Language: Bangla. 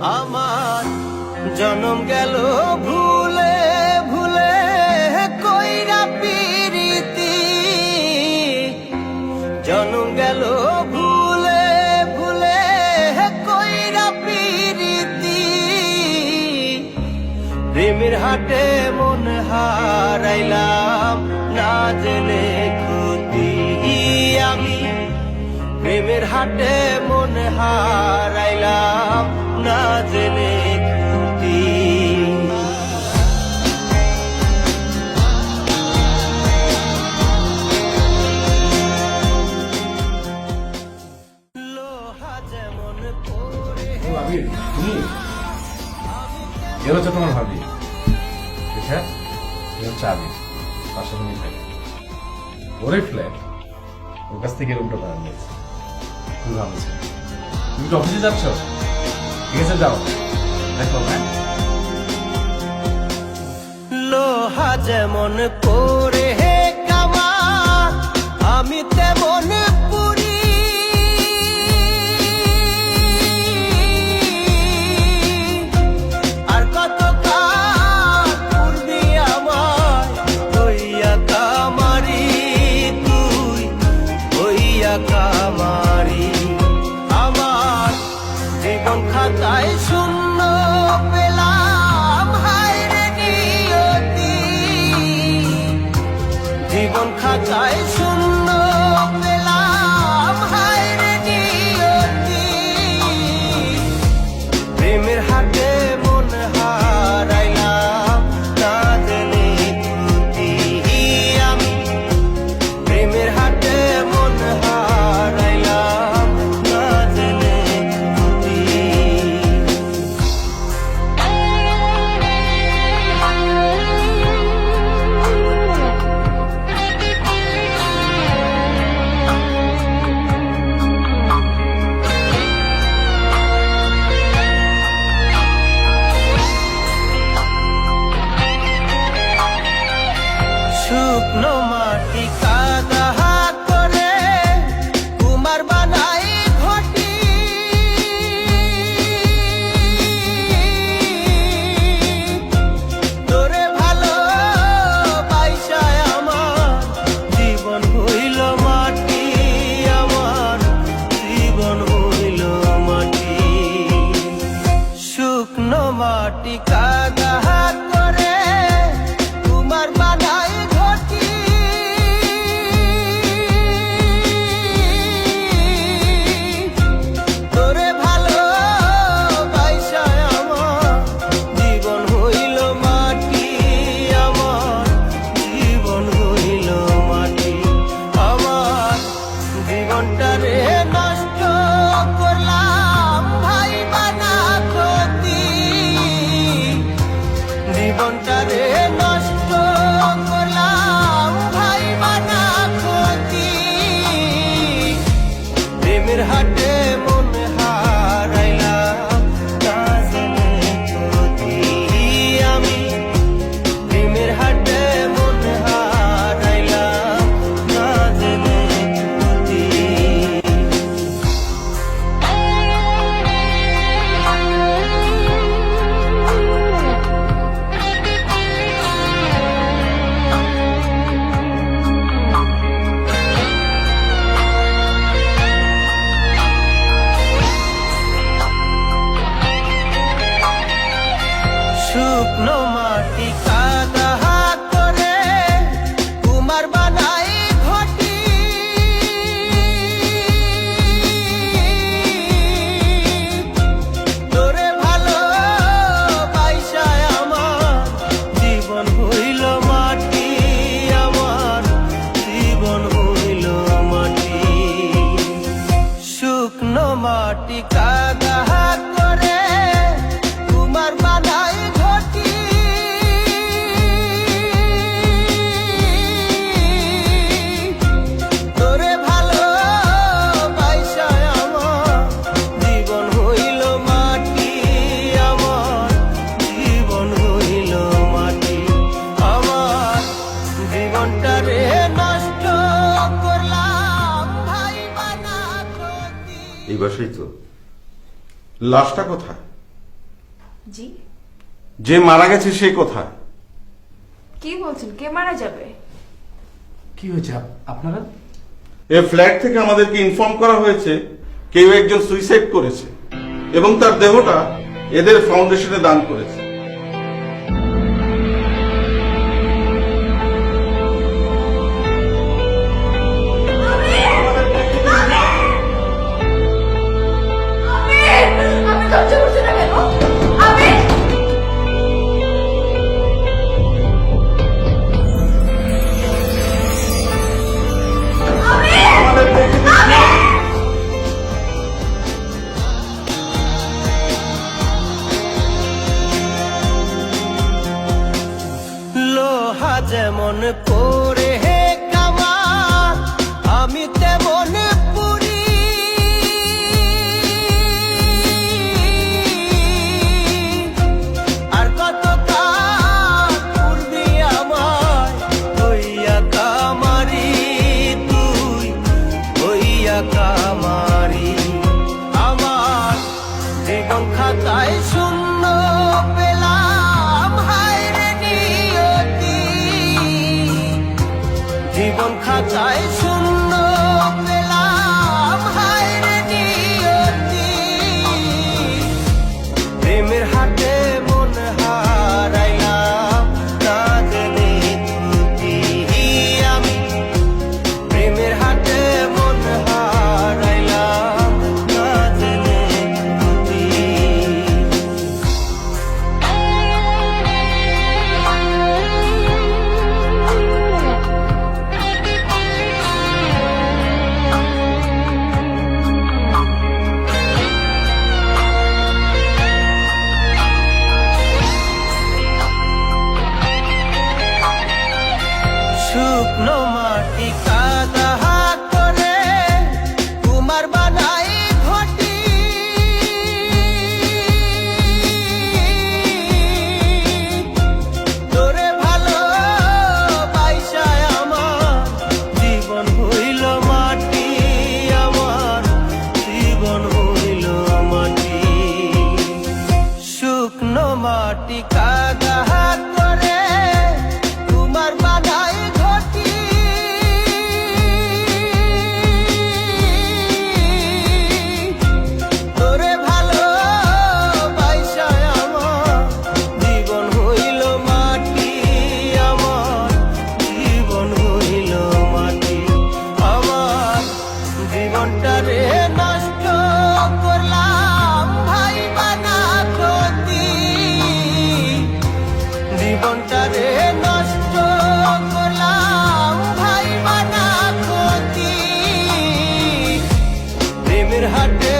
আমার জনম গেল ভুলে ভুলে কইরা পিরিতি, জনম গেল ভুলে ভুলে কইরা পিরিতি। প্রেমের হাটে মন হারাইলাম না জেনে ক্ষতি আমি, প্রেমের হাটে মন হারাইলাম না জেনে ক্ষতি। লোহা যেমন পড়ে এ হচ্ছে তোমার ভাবি, ঠিক আছে? এ হচ্ছে আবির, তার সাথে আমি থাকি। ওরে ফ্ল্যাট, ওর কাছ থেকে রুমটা ভাড়া নিয়েছে। খুব ভালো ছিল। তুমি কি অফিসে যাচ্ছ? ঠিক আছে, যাও, দেখো। হ্যাঁ, লোহা যেমন পড়ে কামান, আমি তেমন পুরি। আর কত কাল পূর্বি আমার হইয়া কামারি, তুই হইয়া কামারি। আমার জীবন খাতায় শূন্য পেলাম, হায় রে নিয়তি। জীবন খাতায় শূন্য পেলাম, হায় রে নিয়তি। প্রেমের হাটে মন হারাইলাম না জেনে ক্ষতি আমি, প্রেমের হাটে মন হারাইলাম না জেনে ক্ষতি। শুকনো মাটি কাদা করে কুমার বানাই ঘটি, তোরে ভালো বাইসায় আমার জীবন হইল মাটি, আমার জীবন হইল মাটি। শুকনো মাটি কাদা করে কুমার বানাই ঘটি, তোরে ভালো বাইসায় আমার জীবন হইল মাটি, আমার জীবন হইল মাটি। আমার জীবনটারে নষ্ট করলাম ভাই বানা ক্ষতি, জীবনটারে নষ্ট করলাম ভাই বানা ক্ষতি। প্রেমের হাটে মন হারাইলাম না জেনে ক্ষতি আমি, প্রেমের হাটে মন হারাইলাম না জেনে ক্ষতি। শুকনো মাটি কাদা করে কুমার বানাই ঘটি, তোরে ভালো বাইসায় আমার জীবন হইল মাটি, আমার জীবন হইল মাটি। শুকনো মাটি কাদা করে কুমার বানাই ঘটি, তোরে ভালো বাইসায় আমার জীবন হইল মাটি, আমার জীবন হইল মাটি। আমার জীবনটারে নষ্ট করলাম ভাই। এই বাসাই তো। লাশটা কোথায়? জি, যে মারা গেছে সে কোথায়? কি বলছেন? কে মারা যাবে? কি হয়েছে আপনারা? এ ফ্ল্যাট থেকে আমাদেরকে ইনফর্ম করা হয়েছে কেউ একজন সুইসাইড করেছে এবং তার দেহটা এদের ফাউন্ডেশনে দান করেছে। আমি দরজা খুলছি না কেন? আমি লোহা যেমন পরে হে কামার, আমি তেমন পুরি। আর কত কাল পূর্বি আমার হইয়া কামারি, তুই হইয়া কামারি। আমার জীবন খাতায় শূন্য পেলাম, হায় রে নিয়তি। জীবন খাতায় শূন্য পেলাম, হায় রে নিয়তি। প্রেমের হাটে মন হারাইলাম, না জেনে ত্রুটি আমি। প্রেমের হাটে মন হারাইলাম, না জেনে ত্রুটি। শুকনো মাটি কাদা করে কুমার বানাই ঘটি। তোরে ভালো বাইসায় আমার জীবন হইল মাটি, আমার জীবন হইল মাটি। শুকনো মাটি কাদা করে কুমার বানাই ঘটি। তোরে ভালো বাইসায় আমার জীবন হইল মাটি, আমার জীবন হইল মাটি। আমার জীবনটা রে নষ্ট করলাম, ভাই বানা ক্ষতি। জীবনটা রে নষ্ট করলাম, ভাই বানা ক্ষতি। প্রেমের হাটে